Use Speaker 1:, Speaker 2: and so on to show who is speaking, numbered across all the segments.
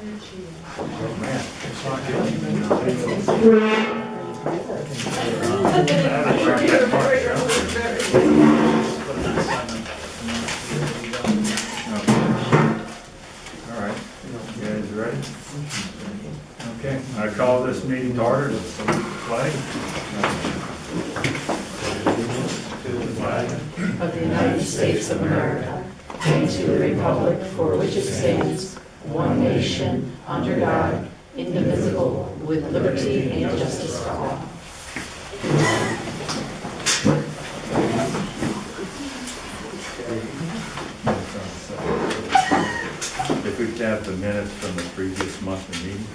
Speaker 1: You're cheating.
Speaker 2: Oh, man. It's not All right. You guys ready? Okay. I call this meeting to order. Flag.
Speaker 1: Of the United States of America, and to the republic for which it stands, one nation, under God, indivisible, with liberty and justice for all.
Speaker 2: If we could have the minutes from the previous monthly meeting.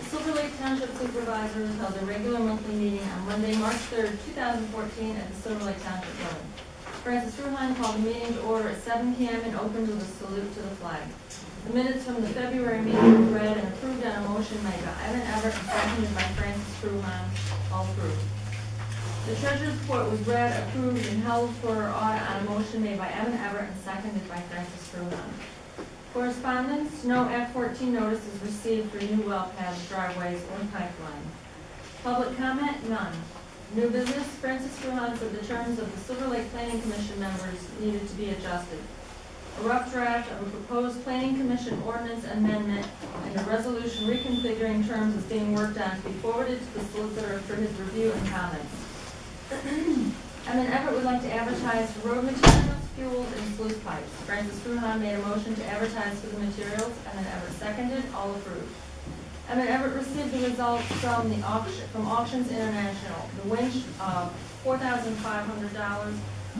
Speaker 3: Silver Lake Township Supervisors held a regular monthly meeting on Monday, March 3rd, 2014 at the Silver Lake Township Building. Francis Ruhan called the meeting to order at 7 p.m. and opened with a salute to the flag. The minutes from the February meeting were read and approved on a motion made by Evan Everett and seconded by Francis Ruhan, all approved. The treasurer's report was read, approved, and held for audit on a motion made by Evan Everett and seconded by Francis Ruhan. Correspondence, no Act 14 notices received for new well paths, driveways, or pipeline. Public comment, none. New business, Francis Ruhan said the terms of the Silver Lake Planning Commission members needed to be adjusted. A rough draft of a proposed Planning Commission ordinance amendment and a resolution reconfiguring terms is being worked on to be forwarded to the solicitor for his review and comments. Evan Everett would like to advertise for road materials, fuels, and sluice pipes. Francis Ruhan made a motion to advertise for the materials, Evan Everett seconded, all approved. Evan Everett received the results from the auction, from Auctions International. The winch of $4,500,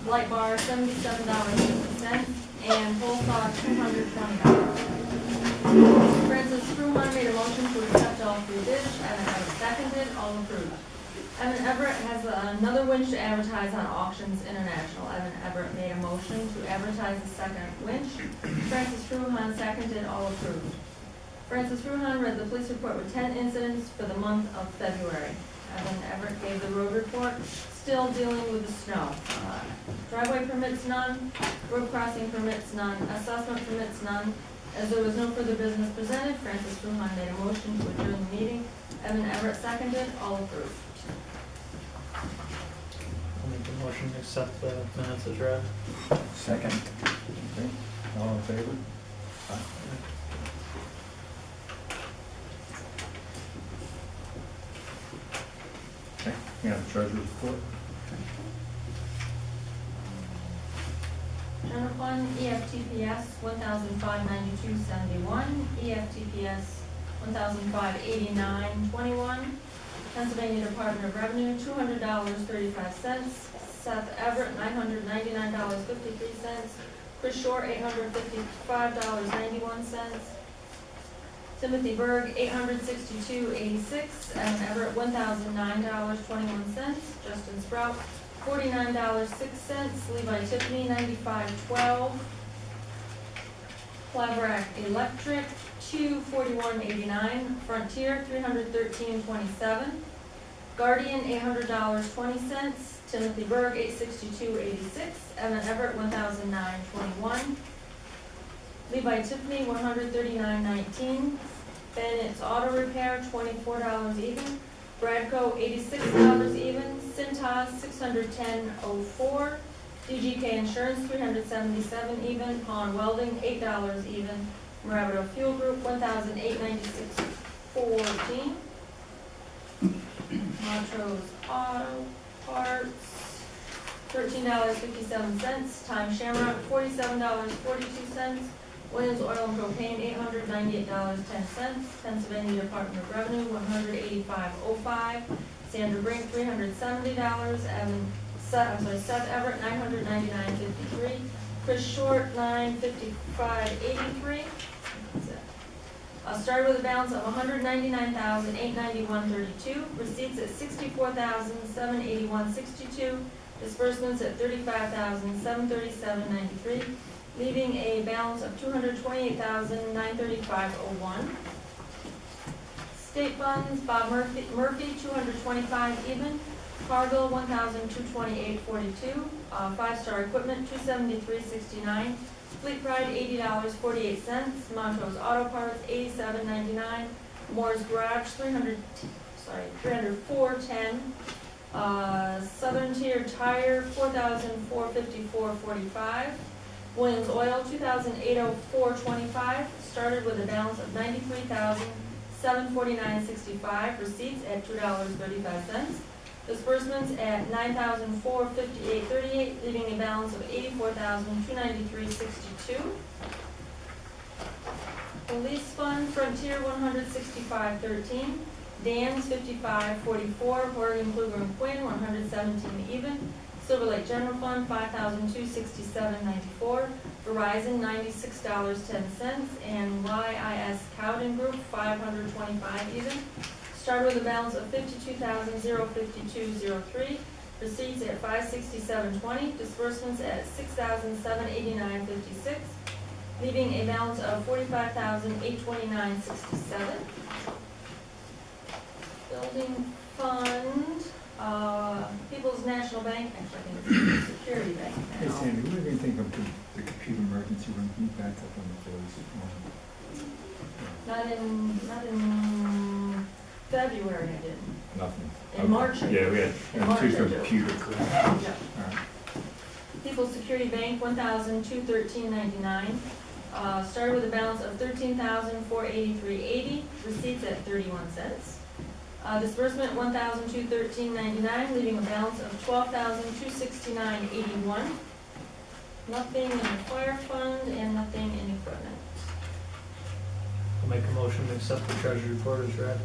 Speaker 3: light bar $77.50, and pole saw $220. Francis Ruhan made a motion to accept all three bids, Evan Everett seconded, all approved. Evan Everett has another winch to advertise on Auctions International. Evan Everett made a motion to advertise the second winch. Francis Ruhan seconded, all approved. Francis Ruhan read the police report with 10 incidents for the month of February. Evan Everett gave the road report, still dealing with the snow. Driveway permits none, road crossing permits none, assessment permits none. As there was no further business presented, Francis Ruhan made a motion to adjourn the meeting. Evan Everett seconded, all approved.
Speaker 4: I'll make the motion to accept the minutes as read.
Speaker 2: Second. Okay. All in favor? Aye. Okay. We have the treasurer's report.
Speaker 3: General fund, EFTPS 1,592.71, EFTPS 1,589.21, Pennsylvania Department of Revenue $200.35, Seth Everett $999.53, Chris Short $855.91, Timothy Berg $862.86, Evan Everett $1,009.21, Justin Sprout $49.06, Levi Tiffany $95.12, Claverack Electric $241.89, Frontier $313.27, Guardian $800.20, Timothy Berg $862.86, Evan Everett $1,009.21, Levi Tiffany $139.19, Bennett's Auto Repair $24 even, Bradco $86 even, Cintas $610.04, DGK Insurance $377 even, Pond Welding $8 even, Marabito Fuel Group $1,896.14, Montrose Auto Parts $13.57, Time Shamrock $47.42, Williams Oil and Propane $898.10, Pennsylvania Department of Revenue $185.05, Sandra Brink $370, Seth Everett $999.53, Chris Short $955.83. Started with a balance of $199,891.32, receipts at $64,781.62, disbursements at $35,737.93, leaving a balance of $228,935.01. State funds, Bob Murphy $225 even, Cargill, $1,228.42. Five-Star Equipment, $273.69. Fleet Pride, $80.48. Montrose Auto Parts, $87.99. Moore's Garage, $304.10. Southern Tier Tire, $4,454.45. Williams Oil, $2,804.25. Started with a balance of $93,749.65. Receipts at $2.35. Disbursements at $9,458.38, leaving a balance of $84,293.62. Police Fund, Frontier, $165.13. Dan's, $55.44. Horgan, Kluger and Quinn, $117 even. Silver Lake General Fund, $5,267.94. Verizon, $96.10. And YIS Cowden Group, $525 even. Started with a balance of $52,052.03. Receipts at $567.20. Disbursements at $6,789.56. Leaving a balance of $45,829.67. Building Fund, People's National Bank, actually I think it's People's Security Bank
Speaker 2: Hey
Speaker 3: now.
Speaker 2: Sandy, what do you think of the computer emergency room? Can you back up on the police?
Speaker 3: Not in February, I didn't.
Speaker 2: Nothing.
Speaker 3: In March, I
Speaker 2: Yeah, we
Speaker 3: In
Speaker 2: had
Speaker 3: March,
Speaker 2: two
Speaker 3: I do.
Speaker 2: computer claims.
Speaker 3: Yeah.
Speaker 2: All right.
Speaker 3: People's Security Bank, $1,213.99. Started with a balance of $13,483.80. Receipts at 31 cents. Disbursement, $1,213.99, leaving a balance of $12,269.81. Nothing in the fire fund and nothing in equipment.
Speaker 4: I'll make a motion to accept the treasury report as read.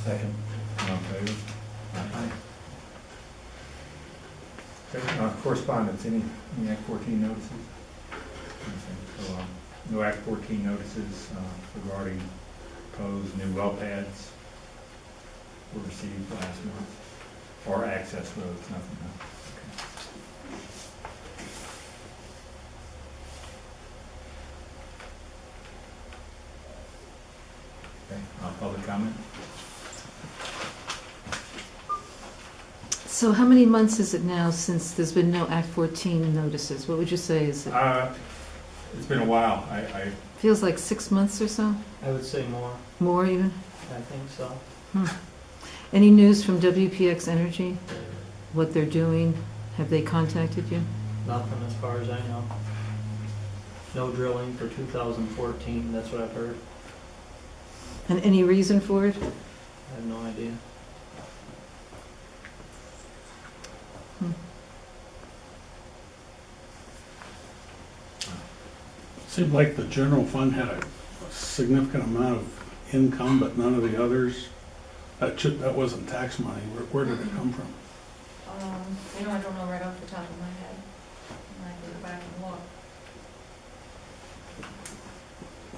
Speaker 2: Second. All in favor? Aye. Okay, correspondence, any Act 14 notices? So, no Act 14 notices regarding proposed new well pads were received last month, or access roads, nothing else. Okay, public comment?
Speaker 1: So how many months is it now since there's been no Act 14 notices? What would you say is it?
Speaker 2: It's been a while. I
Speaker 1: Feels like 6 months or so?
Speaker 4: I would say more,
Speaker 1: More even?
Speaker 4: I think so.
Speaker 1: Any news from WPX Energy? What they're doing? Have they contacted you?
Speaker 4: Nothing as far as I know. No drilling for 2014, that's what I've heard.
Speaker 1: And any reason for it?
Speaker 4: I have no idea.
Speaker 5: Seemed like the general fund had a significant amount of income, but none of the others. That wasn't tax money. Where did it come from?
Speaker 3: I don't know right off the top of my head. I have to go back and look.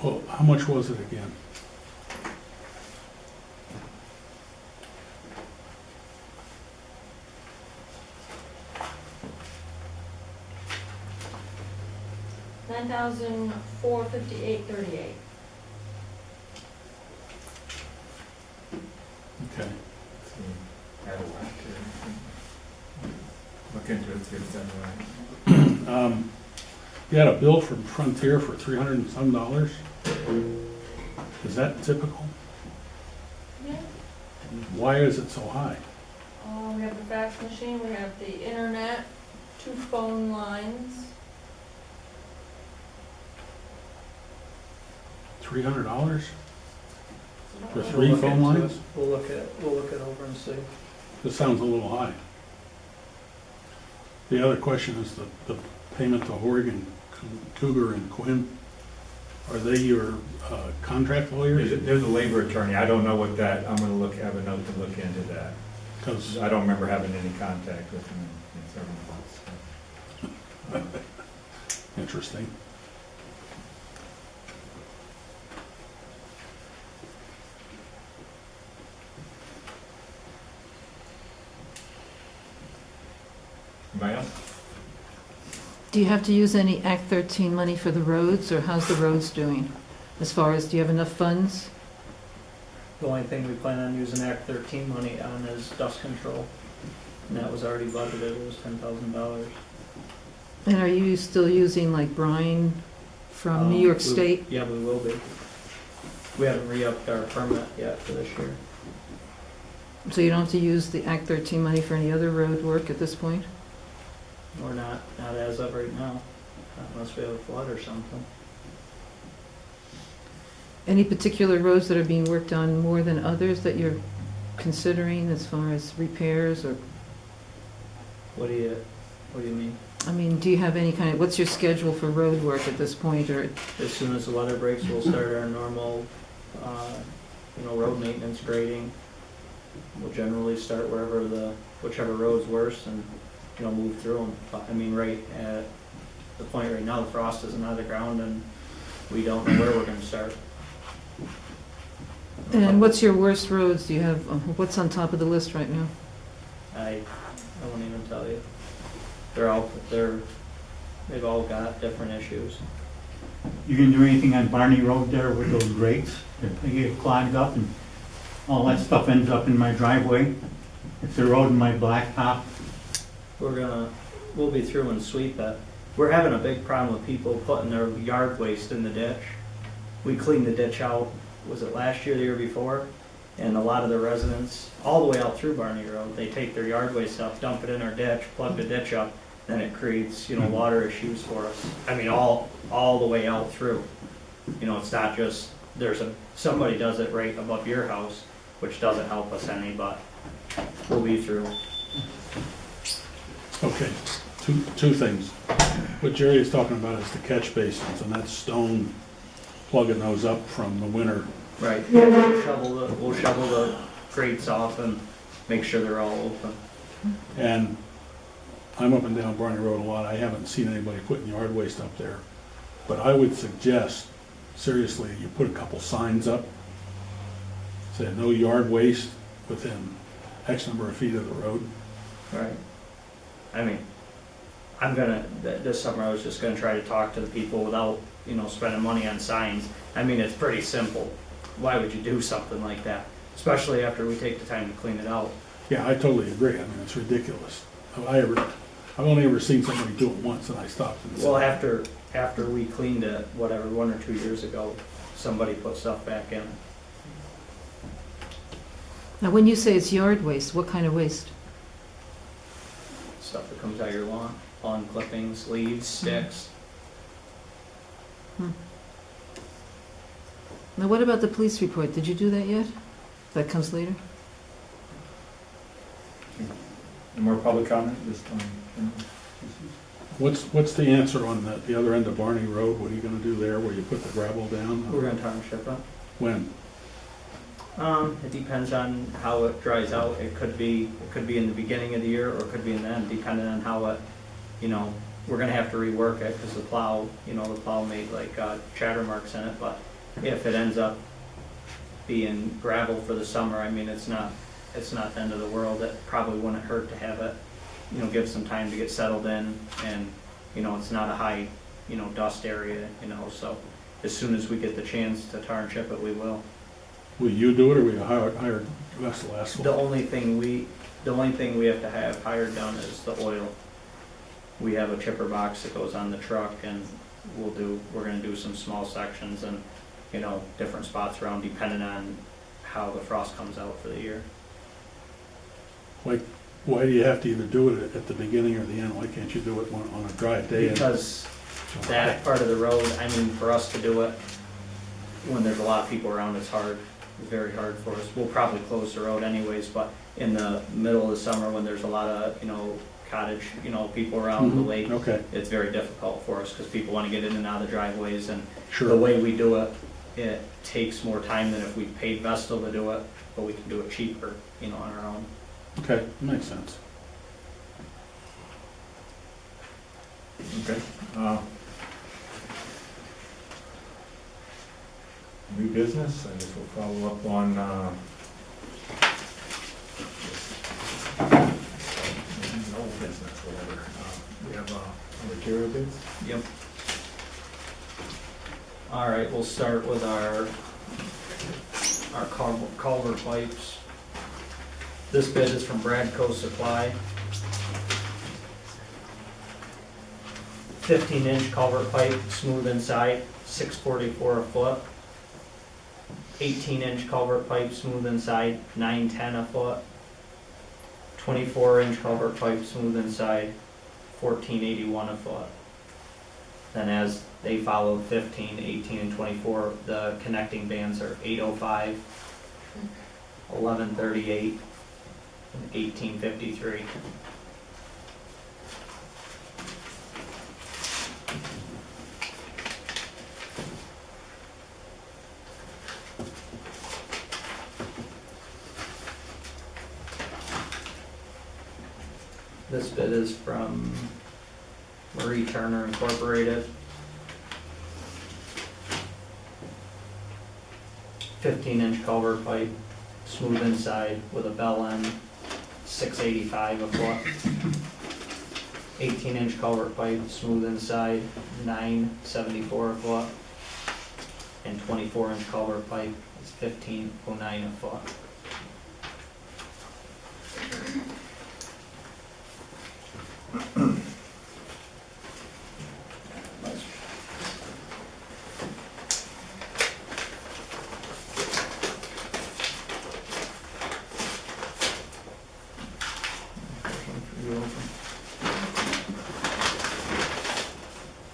Speaker 5: Well, how much was it again?
Speaker 3: $9,458.38.
Speaker 5: Okay.
Speaker 2: out of whack here. Look into it, see if it's out of whack.
Speaker 5: You had a bill from Frontier for $300 and some. Is that typical?
Speaker 3: Yeah.
Speaker 5: Why is it so high?
Speaker 3: We have the fax machine, we have the internet, 2 phone lines.
Speaker 5: $300 for
Speaker 4: We'll
Speaker 5: 3
Speaker 4: look
Speaker 5: phone
Speaker 4: into
Speaker 5: lines?
Speaker 4: it. We'll look it over and see.
Speaker 5: This sounds a little high. The other question is the payment to Horgan, Cougar, and Quinn. Are they your contract lawyers?
Speaker 2: There's a labor attorney, I don't know what that, I'm gonna have a note to look into that.
Speaker 5: Because
Speaker 2: I don't remember having any contact with him in several months.
Speaker 5: interesting.
Speaker 2: Anybody else?
Speaker 1: Do you have to use any Act 13 money for the roads, or how's the roads doing? As far as, do you have enough funds?
Speaker 4: The only thing we plan on using Act 13 money on is dust control. And that was already budgeted, it was $10,000.
Speaker 1: And are you still using like brine from New York State?
Speaker 4: Yeah, we will be. We haven't re-upped our permit yet for this year.
Speaker 1: So you don't have to use the Act 13 money for any other road work at this point?
Speaker 4: Or not as of right now, unless we have a flood or something.
Speaker 1: Any particular roads that are being worked on more than others that you're considering as far as repairs or,
Speaker 4: What do you mean?
Speaker 1: I mean, do you have any kind of, what's your schedule for road work at this point, or?
Speaker 4: As soon as the weather breaks, we'll start our normal, road maintenance grading. We'll generally start whichever road's worse and, move through them. But, I mean, right at the point right now, the frost isn't out of the ground and we don't know where we're gonna start.
Speaker 1: And what's your worst roads? Do you have, what's on top of the list right now?
Speaker 4: I won't even tell you. They've all got different issues.
Speaker 6: You can do anything on Barney Road there with those grates? They get clogged up and all that stuff ends up in my driveway. It's eroding my blacktop.
Speaker 4: We'll be through and sweep it. We're having a big problem with people putting their yard waste in the ditch. We cleaned the ditch out, was it last year, the year before? And a lot of the residents, all the way out through Barney Road, they take their yard waste up, dump it in our ditch, plug the ditch up, then it creates, water issues for us. I mean, all the way out through. It's not just, somebody does it right above your house, which doesn't help us any, but we'll be through.
Speaker 5: Okay, two things. What Jerry is talking about is the catch basins, and that's stone plugging those up from the winter.
Speaker 4: Right. We'll shovel the grates off and make sure they're all open.
Speaker 5: And I'm up and down Barney Road a lot. I haven't seen anybody putting yard waste up there. But I would suggest, seriously, you put a couple signs up. Say no yard waste within X number of feet of the road.
Speaker 4: Right. I mean, this summer I was just gonna try to talk to the people without, spending money on signs. I mean, it's pretty simple. Why would you do something like that? Especially after we take the time to clean it out.
Speaker 5: Yeah, I totally agree. I mean, it's ridiculous. I've only ever seen somebody do it once, and I stopped and said,
Speaker 4: Well, after we cleaned it, 1 or 2 years ago, somebody put stuff back in.
Speaker 1: Now, when you say it's yard waste, what kind of waste?
Speaker 4: Stuff that comes out of your lawn clippings, leaves, sticks.
Speaker 1: Now, what about the police report? Did you do that yet? That comes later?
Speaker 2: Any more public comment this time?
Speaker 5: what's the answer on the other end of Barney Road? What are you gonna do there, where you put the gravel down?
Speaker 4: We're gonna Township it.
Speaker 5: When?
Speaker 4: It depends on how it dries out. It could be in the beginning of the year, or it could be in the end, depending on how it, we're gonna have to rework it, because the plow made like chatter marks in it, but if it ends up being gravel for the summer, I mean, it's not the end of the world. It probably wouldn't hurt to have it, give some time to get settled in, and, it's not a high, dust area, so as soon as we get the chance to tar and chip it, we will.
Speaker 5: Will you do it, or will you hire Vessel Asphalt?
Speaker 4: The only thing we have to have hired done is the oil. We have a chipper box that goes on the truck, and we're gonna do some small sections and, different spots around, depending on how the frost comes out for the year.
Speaker 5: Like, why do you have to either do it at the beginning or the end? Why can't you do it on a dry day?
Speaker 4: Because that part of the road, I mean, for us to do it when there's a lot of people around, it's hard. It's very hard for us. We'll probably close the road anyways, but in the middle of the summer, when there's a lot of, cottage, people around the lake,
Speaker 5: Okay,
Speaker 4: it's very difficult for us, because people want to get in and out of the driveways, and the
Speaker 5: sure.
Speaker 4: way we do it, it takes more time than if we paid Vestal to do it, but we can do it cheaper, on our own.
Speaker 5: Okay, makes sense.
Speaker 2: Okay. New business, I guess we'll follow up on, old business, whatever. We have, material bids?
Speaker 4: Yep. All right, we'll start with our culvert pipes. This bid is from Bradco Supply. 15-inch culvert pipe, smooth inside, $6.44 a foot. 18-inch culvert pipe, smooth inside, $9.10 a foot. 24-inch culvert pipe, smooth inside, $14.81 a foot. Then as they follow 15, 18, and 24, the connecting bands are 805, 1138, and 1853. This bid is from Marie Turner Incorporated. 15-inch culvert pipe, smooth inside with a bell end, $6.85 a foot. 18-inch culvert pipe, smooth inside, $9.74 a foot. And 24-inch culvert pipe is $15.09 a foot.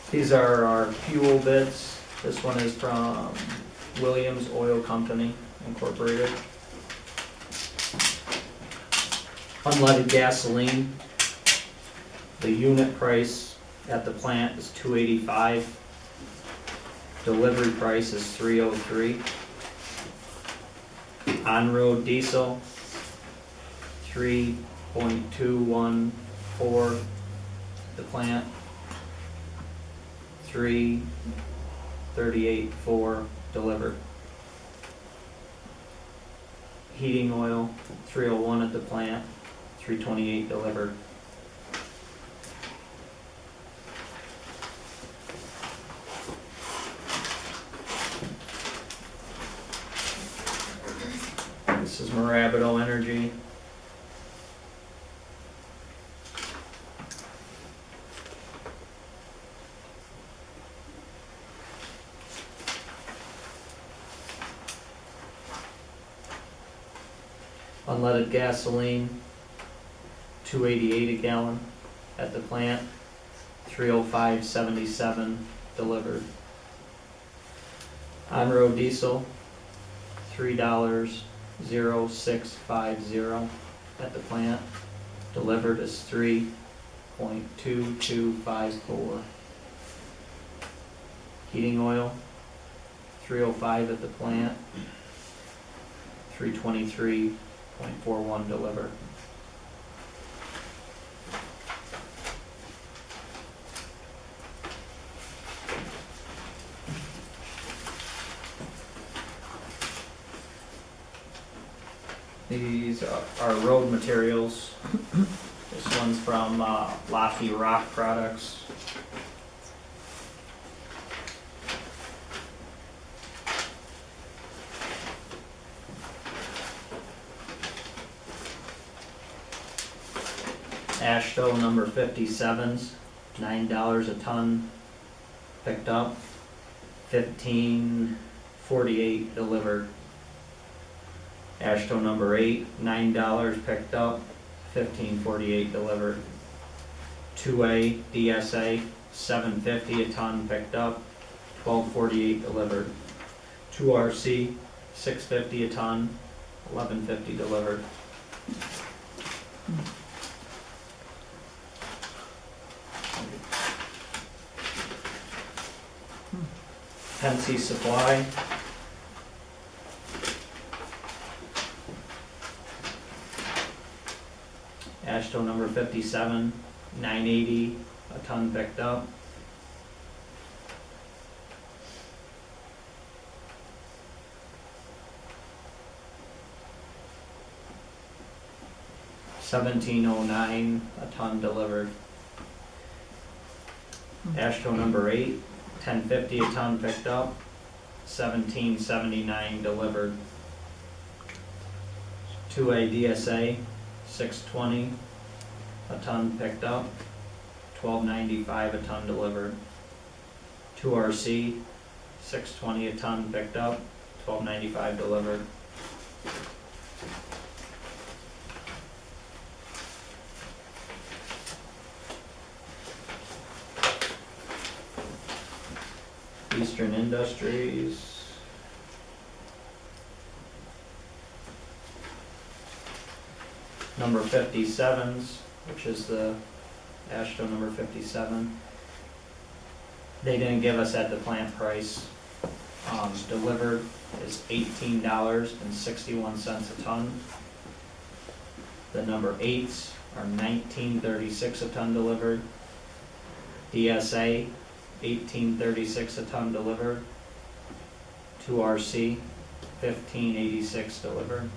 Speaker 4: These are our fuel bids. This one is from Williams Oil Company Incorporated. Unleaded gasoline. The unit price at the plant is $2.85. Delivery price is $3.03. On-road diesel, $3.214 the plant, $3.38.4 delivered. Heating oil, $3.01 at the plant, $3.28 delivered. This is WPX Energy. Unleaded gasoline, $2.88 a gallon at the plant, $3.0577 delivered. On-road diesel, $3.0650 at the plant, delivered is $3.2254. Heating oil, $3.05 at the plant, $3.23.41 delivered. These are road materials. This one's from Lofty Rock Products. Ashto number 57s, $9 a ton picked up, $15.48 delivered. Ashto number 8, $9 picked up, $15.48 delivered. 2A DSA, $7.50 a ton picked up, $12.48 delivered. 2RC, $6.50 a ton, $11.50 delivered. Pensy Supply, Ashto number 57, $9.80 a ton picked up. $17.09 a ton delivered. Ashto number 8, $10.50 a ton picked up, $17.79 delivered. 2A DSA, $6.20 a ton picked up, $12.95 a ton delivered. 2RC, $6.20 a ton picked up, $12.95 delivered. Eastern Industries, number 57s, which is the AASHTO number 57. They didn't give us at the plant price. Delivered is $18.61 a ton. The number 8s are $19.36 a ton delivered. DSA, $18.36 a ton delivered. 2RC, $15.86 delivered.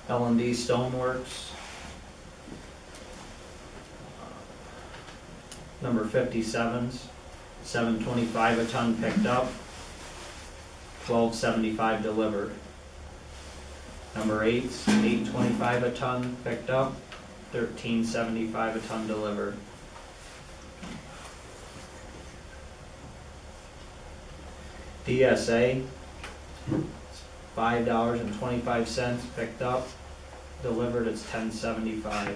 Speaker 4: L&D Stoneworks, number 57s, $7.25 a ton picked up, $12.75 delivered. Number 8s, $8.25 a ton picked up, $13.75 a ton delivered. DSA, $5.25 picked up, delivered it's $10.75.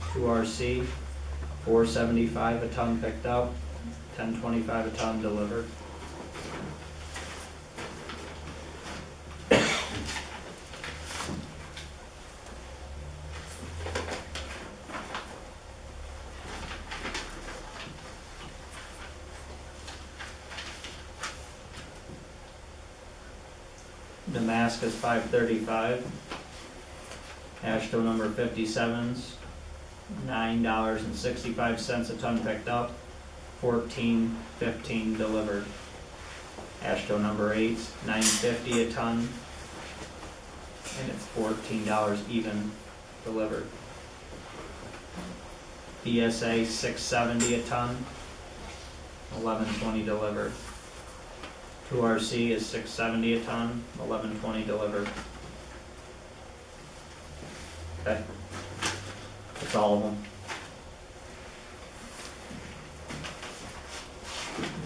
Speaker 4: 2RC, $4.75 a ton picked up, $10.25 a ton delivered. Damascus, $5.35. AASHTO number 57s, $9.65 a ton picked up, $14.15 delivered. AASHTO number 8s, $9.50 a ton, and it's $14 even delivered. DSA, $6.70 a ton, $11.20 delivered. 2RC is $6.70 a ton, $11.20 delivered. Okay, that's all of them.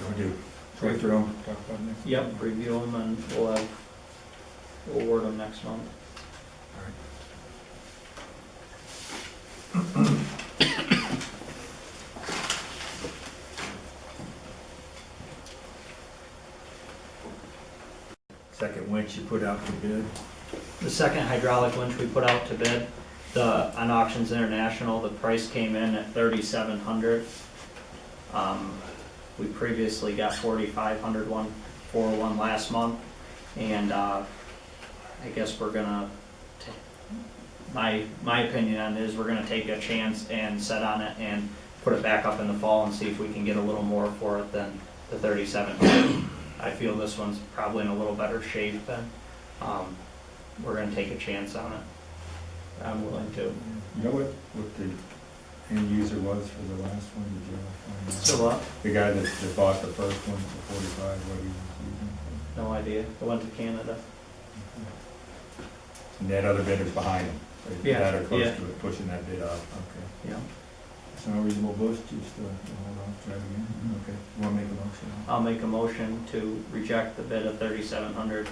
Speaker 2: What do you go through them, talk about them next?
Speaker 4: Yep, review them and we'll award them next month.
Speaker 2: All right. Second winch you put out to bid.
Speaker 4: The second hydraulic winch we put out to bid, on Auctions International, the price came in at $3,700. We previously got $4,500 for one last month, and I guess we're gonna. My opinion on it is we're gonna take a chance and set on it and put it back up in the fall and see if we can get a little more for it than the $3,700. I feel this one's probably in a little better shape than. We're gonna take a chance on it. I'm willing to.
Speaker 2: You know what the end user was for the last one, did you ever find out?
Speaker 4: So what?
Speaker 2: The guy that bought the first one for 45, what he was using?
Speaker 4: No idea. I went to Canada.
Speaker 2: And that other bidder's behind him?
Speaker 4: Yeah,
Speaker 2: That or close
Speaker 4: yeah.
Speaker 2: to it, pushing that bid up, okay.
Speaker 4: Yeah.
Speaker 2: It's not a reasonable bush, just hold on, try it again, okay. You wanna make a motion?
Speaker 4: I'll make a motion to reject the bid of $3,700.
Speaker 2: Okay,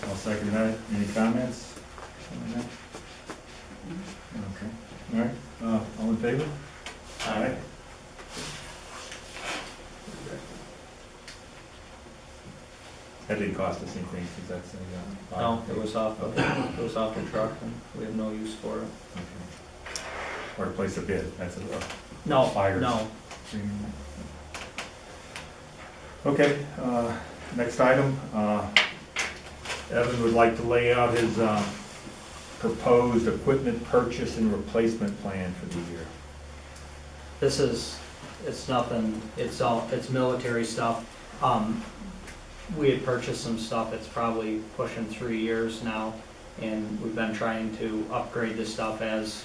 Speaker 2: I'll second that. Any comments on that? Okay, all right, all in favor? Aye. That didn't cost us anything, because that's a.
Speaker 4: No, it was off the truck, and we have no use for it.
Speaker 2: Okay. Or to place a bid, that's a.
Speaker 4: No,
Speaker 2: Buyers.
Speaker 4: no.
Speaker 2: Okay, next item, Evan would like to lay out his, proposed equipment purchase and replacement plan for the year.
Speaker 4: This is, it's nothing, it's military stuff. We had purchased some stuff, it's probably pushing 3 years now, and we've been trying to upgrade this stuff as,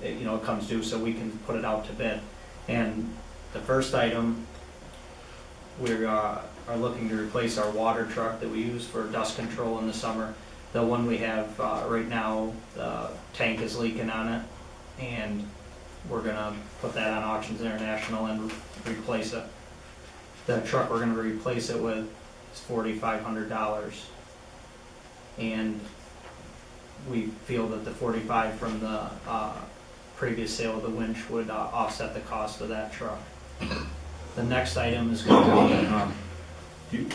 Speaker 4: it comes due, so we can put it out to bid. And The first item, we are looking to replace our water truck that we use for dust control in the summer. The one we have right now, the tank is leaking on it, and we're gonna put that on Auctions International and replace it. The truck we're gonna replace it with is $4,500. And we feel that the 45 from the previous sale of the winch would offset the cost of that truck. The next item is going to be,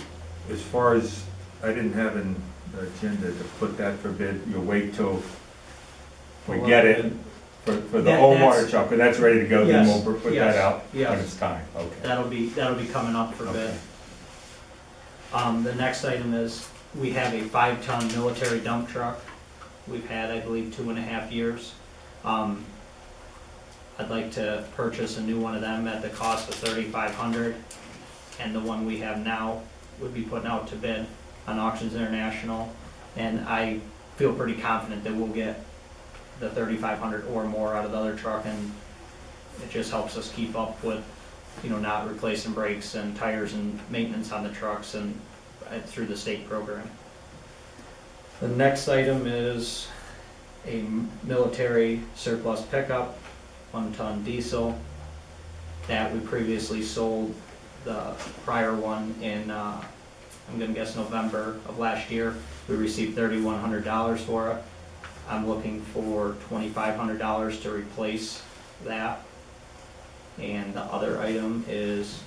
Speaker 2: As far as, I didn't have an agenda to put that for bid, you'll wait till we get it for the
Speaker 4: That-
Speaker 2: whole
Speaker 4: that's-
Speaker 2: water truck, but that's ready to go, then
Speaker 4: Yes,
Speaker 2: we'll put
Speaker 4: yes,
Speaker 2: that out when
Speaker 4: yes.
Speaker 2: it's time, okay.
Speaker 4: that'll be coming up for bid.
Speaker 2: Okay.
Speaker 4: The next item is, we have a 5-ton military dump truck. We've had, I believe, 2.5 years. I'd like to purchase a new one of them at the cost of $3,500, and the one we have now would be putting out to bid on Auctions International, and I feel pretty confident that we'll get the $3,500 or more out of the other truck, and it just helps us keep up with, not replacing brakes and tires and maintenance on the trucks and through the state program. The next item is a military surplus pickup, 1-ton diesel, that we previously sold the prior one in, I'm gonna guess November of last year. We received $3,100 for it. I'm looking for $2,500 to replace that. And the other item is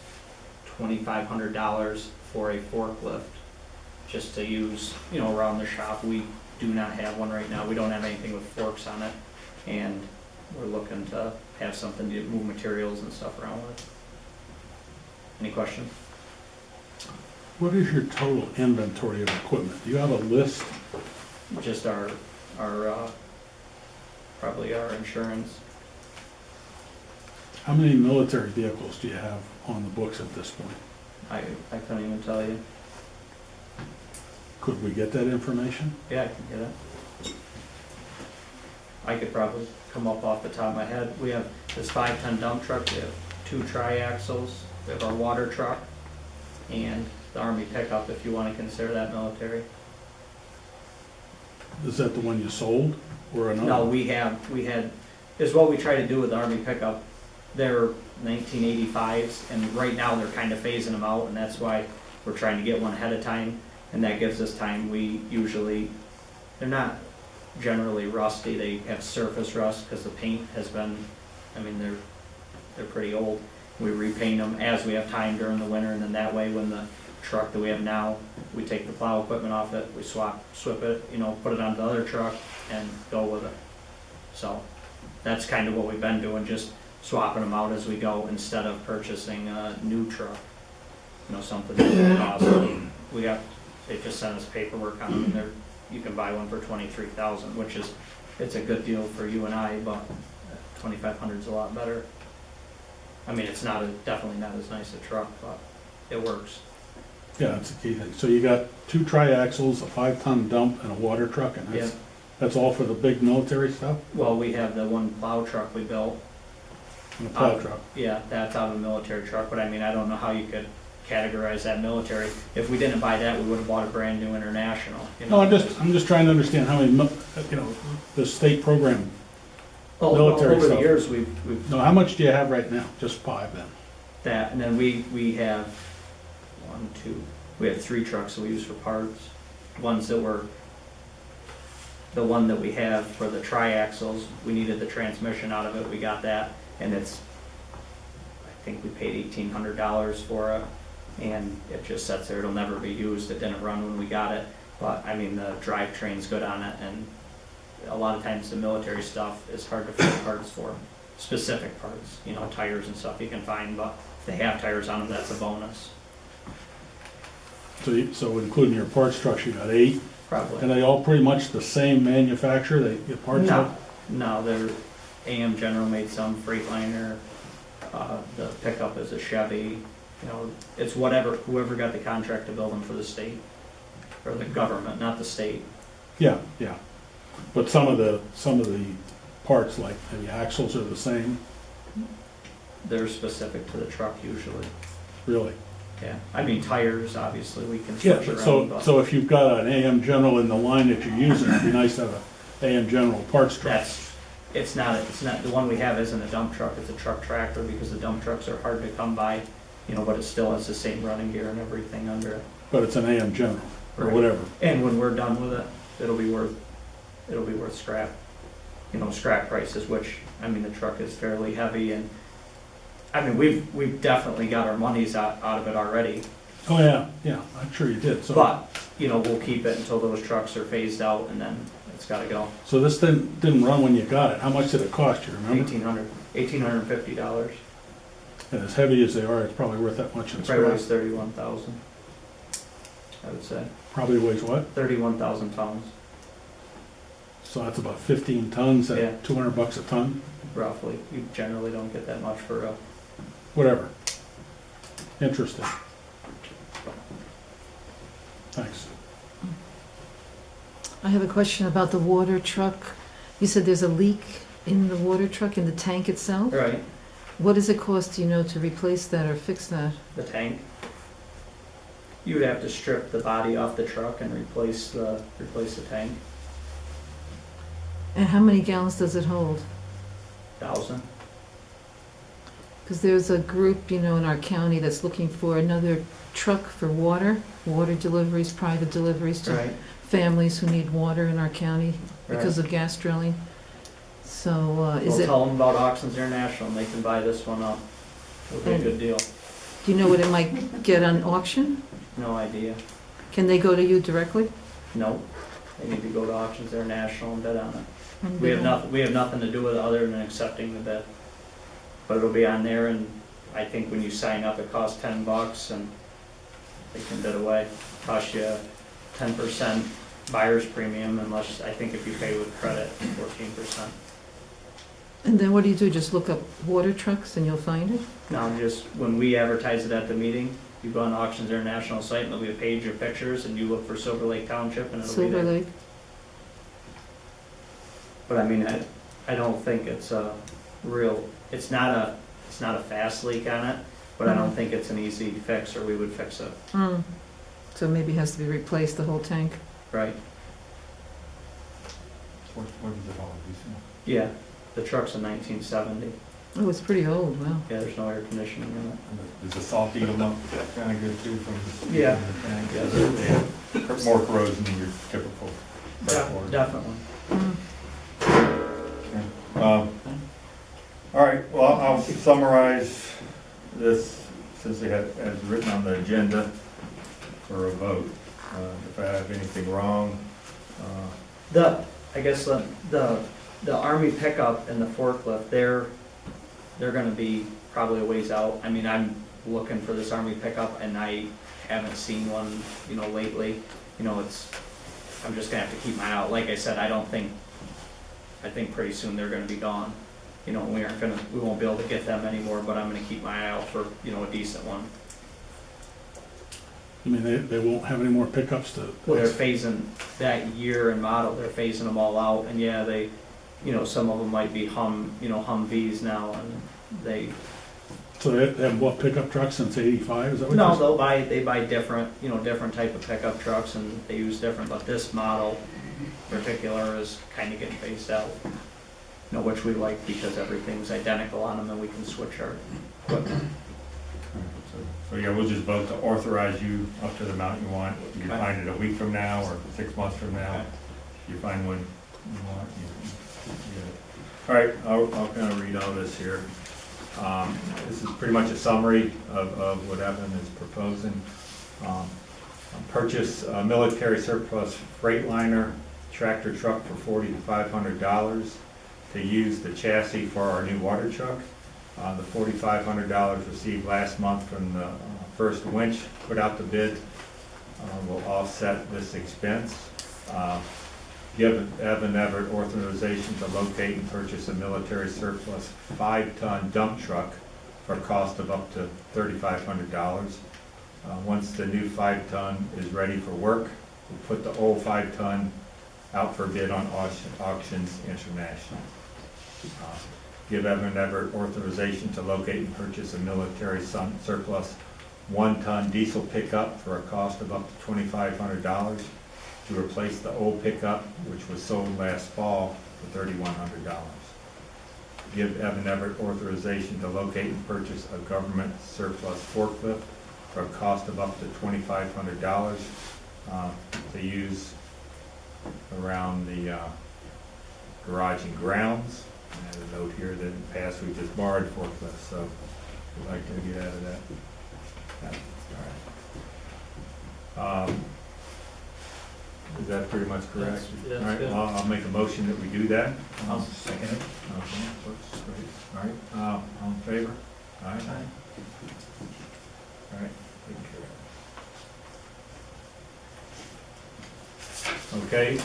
Speaker 4: $2,500 for a forklift, just to use, around the shop. We do not have one right now. We don't have anything with forks on it, and we're looking to have something to move materials and stuff around with. Any questions?
Speaker 5: What is your total inventory of equipment? Do you have a list?
Speaker 4: Just our probably our insurance.
Speaker 5: How many military vehicles do you have on the books at this point?
Speaker 4: I couldn't even tell you.
Speaker 5: Could we get that information?
Speaker 4: Yeah, I can get it. I could probably come up off the top of my head. We have this 5-ton dump truck, we have 2 triaxles, we have our water truck, and the Army pickup, if you want to consider that military.
Speaker 5: Is that the one you sold or another?
Speaker 4: No, we had, is what we try to do with the Army pickup. They're 1985s, and right now they're kind of phasing them out, and that's why we're trying to get one ahead of time, and that gives us time. We usually, they're not generally rusty, they have surface rust because the paint has been, they're pretty old. We repaint them as we have time during the winter, and then that way when the truck that we have now, we take the plow equipment off it, we swap it, put it on the other truck and go with it. So that's kind of what we've been doing, just swapping them out as we go instead of purchasing a new truck. Something that would cost. They just sent us paperwork on them, and you can buy one for $23,000, which is, it's a good deal for you and I, but $2,500 is a lot better. It's definitely not as nice a truck, but it works.
Speaker 5: Yeah, that's the key thing. So you got 2 triaxles, a 5-ton dump, and a water truck, and
Speaker 4: Yeah.
Speaker 5: that's all for the big military stuff?
Speaker 4: Well, we have the one plow truck we built.
Speaker 5: And a plow truck?
Speaker 4: Yeah, that's out of a military truck, but I don't know how you could categorize that military. If we didn't buy that, we would have bought a brand new International.
Speaker 5: No, I'm just trying to understand how many, the state program. military
Speaker 4: Over the
Speaker 5: stuff.
Speaker 4: years, we've
Speaker 5: No, how much do you have right now? Just 5 then?
Speaker 4: that, and then we have we have 3 trucks that we use for parts. Ones that were, the one that we have for the triaxles, we needed the transmission out of it, we got that, and I think we paid $1,800 for it, and it just sits there, it'll never be used, it didn't run when we got it, but the drivetrain's good on it, and a lot of times the military stuff is hard to find parts for, specific parts, tires and stuff you can find, but if they have tires on them, that's a bonus.
Speaker 5: So including your parts trucks, you got 8?
Speaker 4: Probably.
Speaker 5: And they all pretty much the same manufacturer, the parts truck?
Speaker 4: No, they're AM General made some, Freightliner, the pickup is a Chevy, it's whoever got the contract to build them for the state, or the government, not the state.
Speaker 5: Yeah. But some of the parts, like maybe axles, are the same?
Speaker 4: they're specific to the truck usually.
Speaker 5: Really?
Speaker 4: Yeah, I mean, tires, obviously, we can
Speaker 5: Yeah,
Speaker 4: switch
Speaker 5: but
Speaker 4: around, but
Speaker 5: so if you've got an AM General in the line that you're using, it'd be nice to have a AM General parts truck.
Speaker 4: it's not, the one we have isn't a dump truck, it's a truck tractor, because the dump trucks are hard to come by, you know, but it still has the same running gear and everything under it.
Speaker 5: But it's an AM General, or
Speaker 4: Right.
Speaker 5: whatever.
Speaker 4: And when we're done with it, it'll be worth scrap, you know, scrap prices, which, I mean, the truck is fairly heavy, and, I mean, we've definitely got our monies out of it already,
Speaker 5: Oh, yeah, I'm sure you did, so.
Speaker 4: but, you know, we'll keep it until those trucks are phased out, and then it's gotta go.
Speaker 5: So this didn't run when you got it. How much did it cost you, remember?
Speaker 4: $1,850.
Speaker 5: And as heavy as they are, it's probably worth that much in
Speaker 4: Probably
Speaker 5: scrap.
Speaker 4: weighs 31,000, I would say.
Speaker 5: Probably weighs what?
Speaker 4: 31,000 pounds,
Speaker 5: So that's about 15 tons
Speaker 4: Yeah.
Speaker 5: at $200 a ton,
Speaker 4: roughly. You generally don't get that much for a,
Speaker 5: whatever. Interesting. Thanks.
Speaker 1: I have a question about the water truck. You said there's a leak in the water truck, in the tank itself?
Speaker 4: right,
Speaker 1: What does it cost, do you know, to replace that or fix that?
Speaker 4: the tank. You would have to strip the body off the truck and replace the tank.
Speaker 1: And how many gallons does it hold?
Speaker 4: 1,000.
Speaker 1: Because there's a group, you know, in our county that's looking for another truck for water deliveries, private deliveries to
Speaker 4: Right,
Speaker 1: families who need water in our county because
Speaker 4: right.
Speaker 1: of gas drilling. So, is
Speaker 4: We'll
Speaker 1: it,
Speaker 4: tell them about Auctions International, and they can buy this one up. It'll be a good deal.
Speaker 1: do you know what it might get on auction?
Speaker 4: No idea.
Speaker 1: Can they go to you directly?
Speaker 4: No, they need to go to Auctions International and bid on it.
Speaker 1: And
Speaker 4: We
Speaker 1: bid
Speaker 4: have
Speaker 1: on-
Speaker 4: nothing, we have nothing to do with it other than accepting the bid. But it'll be on there, and I think when you sign up, it costs $10, and they can bid away. Costs you 10% buyer's premium, unless, I think if you pay with credit, 14%.
Speaker 1: And then what do you do, just look up water trucks and you'll find it?
Speaker 4: Now, just, when we advertise it at the meeting, you go on Auctions International site, and there'll be a page of pictures, and you look for Silver Lake Township, and it'll be
Speaker 1: Silver
Speaker 4: there.
Speaker 1: Lake?
Speaker 4: But I mean, I don't think it's a real, it's not a fast leak on it, but I don't think it's an easy fix, or we would fix it,
Speaker 1: Hmm. So maybe it has to be replaced, the whole tank?
Speaker 4: right?
Speaker 2: What is it all, recent?
Speaker 4: Yeah, the truck's a 1970.
Speaker 1: Oh, it's pretty old, wow.
Speaker 4: Yeah, there's no air conditioning in it.
Speaker 2: Is the salt eating them up kind of good too from the?
Speaker 4: Yeah.
Speaker 2: Yeah. More corrosion than your typical fresh water.
Speaker 4: Definitely.
Speaker 1: Hmm.
Speaker 2: All right, well, I'll summarize this, since it has written on the agenda for a vote. If I have anything wrong,
Speaker 4: I guess the Army pickup and the forklift, they're gonna be probably a ways out. I mean, I'm looking for this Army pickup, and I haven't seen one, you know, lately. You know, I'm just gonna have to keep my eye out. Like I said, I think pretty soon they're gonna be gone. You know, we won't be able to get them anymore, but I'm gonna keep my eye out for, you know, a decent one.
Speaker 5: I mean, they won't have any more pickups to.
Speaker 4: Well, they're phasing that year and model, they're phasing them all out, and yeah, they, you know, some of them might be Humvees now, and they,
Speaker 5: So they have what, pickup trucks since '85, is that what
Speaker 4: no,
Speaker 5: you're saying?
Speaker 4: they buy different, you know, different type of pickup trucks, and they use different, but this model in particular is kind of getting phased out. You know, which we like, because everything's identical on them, and we can switch our equipment.
Speaker 2: so yeah, we'll just vote to authorize you up to the amount you want. You can
Speaker 4: Okay.
Speaker 2: find it a week from now or 6 months from now.
Speaker 4: Okay.
Speaker 2: You find one you want, you get it. All right, I'll kind of read all this here. This is pretty much a summary of what Evan is proposing. Purchase a military surplus Freightliner tractor truck for $4,500 to use the chassis for our new water truck. The $4,500 received last month from the first winch put out the bid will offset this expense. Give Evan Everett authorization to locate and purchase a military surplus 5-ton dump truck for a cost of up to $3,500. Once the new 5-ton is ready for work, we'll put the old 5-ton out for bid on Auctions International. give Evan Everett authorization to locate and purchase a military surplus 1-ton diesel pickup for a cost of up to $2,500 to replace the old pickup, which was sold last fall for $3,100. Give Evan Everett authorization to locate and purchase a government surplus forklift for a cost of up to $2,500 to use around the garage and grounds. And I have a note here that in the past we just borrowed forklifts, so we'd like to get out of that. All right. Is that pretty much correct?
Speaker 4: That's
Speaker 2: All right,
Speaker 4: good.
Speaker 2: well, I'll make a motion that we do that.
Speaker 4: I'll
Speaker 2: second it. Okay, looks great. All right, all in favor? All right. All right, take care. Okay,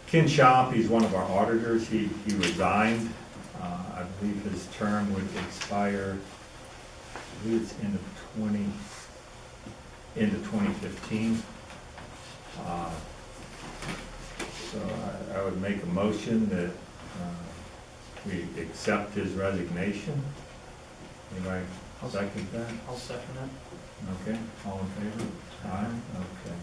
Speaker 2: Ken Shop, he's one of our auditors. He resigned. I believe his term would expire, I believe it's end of 2015. So I would make a motion that we accept his resignation. Anybody second that?
Speaker 4: I'll second it.
Speaker 2: Okay, all in favor? Aye. Okay.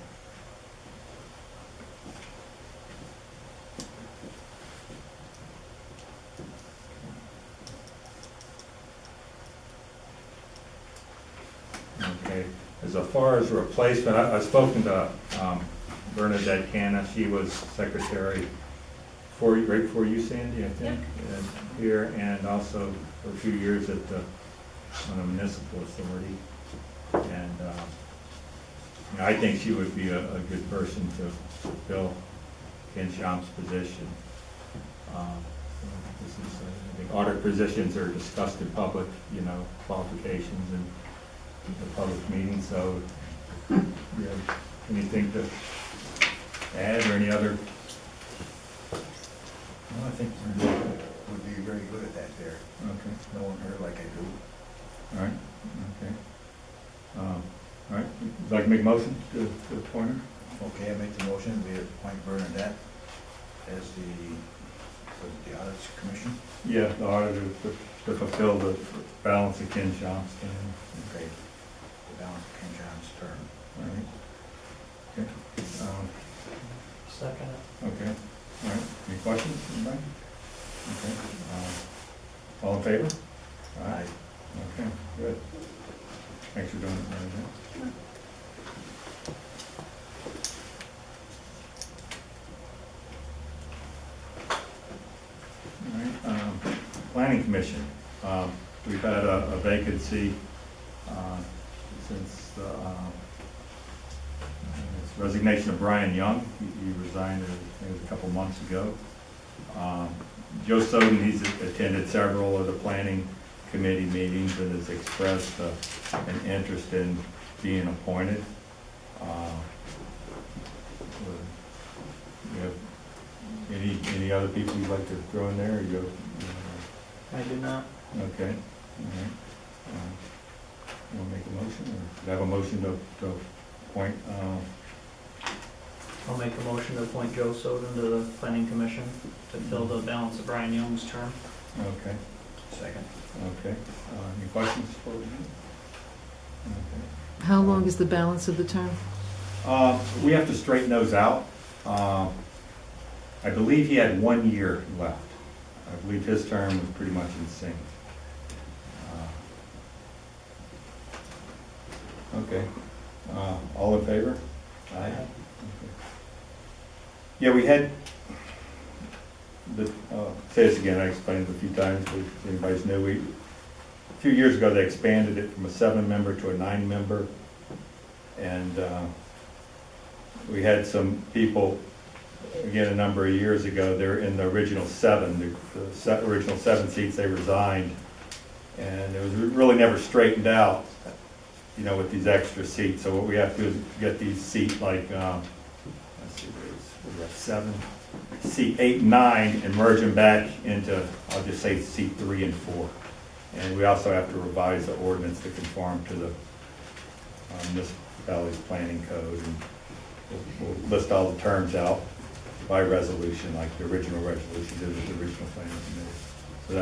Speaker 2: Okay, as far as replacement, I've spoken to Bernadette Canna. She was secretary right before you, Sandy, I think, here, and also for a few years at the municipal authority. And I think she would be a good person to fill Ken Schamp's position. I think audit positions are discussed in public, qualifications and the public meeting, so you have anything to add or any other?
Speaker 7: Well, I think would be very good at that there,
Speaker 2: Okay,
Speaker 7: knowing her like I do.
Speaker 2: all right, okay. All right, would you like to make a motion to appoint her?
Speaker 7: Okay, I make the motion, we appoint Bernadette as the audit commission.
Speaker 2: Yeah, the auditor to fulfill the balance of Ken Schamp's term.
Speaker 7: Okay, the balance of Ken John's term.
Speaker 2: All right. Okay.
Speaker 4: Second it.
Speaker 2: Okay, all right, any questions, anybody? Okay, all in favor? All right, okay, good. Thanks for doing it, Mary. All right, Planning Commission, we've had a vacancy since the resignation of Brian Young. He resigned, I think it was a couple months ago. Joe Soden, he's attended several of the planning committee meetings and has expressed an interest in being appointed. You have any other people you'd like to throw in there, or you?
Speaker 4: I do not.
Speaker 2: Okay, all right. You want to make a motion, or do you have a motion to appoint?
Speaker 4: I'll make a motion to appoint Joe Soden to the planning commission to fill the balance of Brian Young's term.
Speaker 2: Okay,
Speaker 7: Second.
Speaker 2: okay. Any questions for me? Okay.
Speaker 1: How long is the balance of the term?
Speaker 2: We have to straighten those out. I believe he had 1 year left. I believe his term was pretty much in sync. Okay. All in favor? Aye. Okay. Yeah, we had, say this again, I explained it a few times, but if anybody's new, a few years ago they expanded it from a 7-member to a 9-member. And we had some people, again, a number of years ago, they're in the original 7, the original 7 seats, they resigned. And it was really never straightened out, with these extra seats. So what we have to do is get these seats like, let's see, we have 7, seat 8 and 9, and merge them back into, I'll just say, seat 3 and 4. And we also have to revise the ordinance to conform to the municipality's planning code. And we'll list all the terms out by resolution, like the original resolution did with the original planning committee. So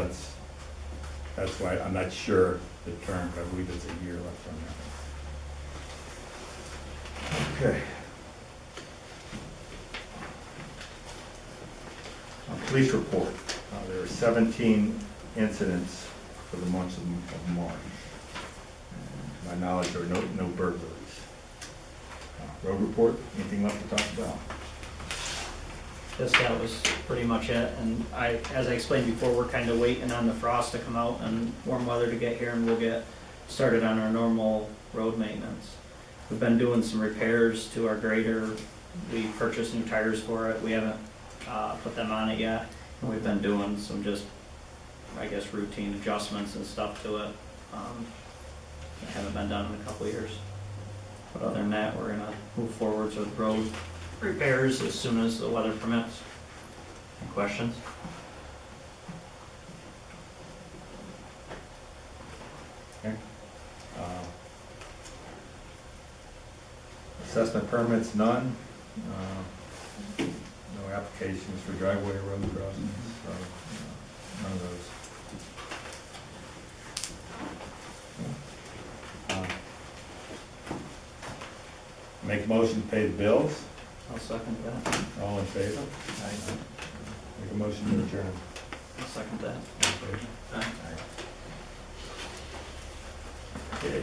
Speaker 2: that's why I'm not sure the term, but I believe it's a year left on that. Okay. Police report. There were 17 incidents for the month of March. And to my knowledge, there were no burglaries. Road report, anything left to talk about?
Speaker 4: That was pretty much it, and as I explained before, we're kind of waiting on the frost to come out and warm weather to get here, and we'll get started on our normal road maintenance. We've been doing some repairs to our grader. We purchased new tires for it. We haven't put them on it yet, and we've been doing some just, I guess, routine adjustments and stuff to it. That haven't been done in a couple of years. But other than that, we're gonna move forwards with road repairs as soon as the weather permits. Any questions?
Speaker 2: Okay. Assessment permits, none. No applications for driveway or road crossings, so none of those. Make a motion to pay the bills.
Speaker 4: I'll second that.
Speaker 2: All in favor? Make a motion to adjourn.
Speaker 4: I'll second that.
Speaker 2: All in favor?
Speaker 4: Aye.
Speaker 2: Okay.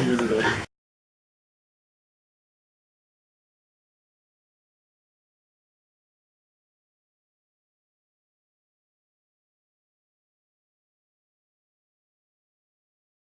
Speaker 5: Here today.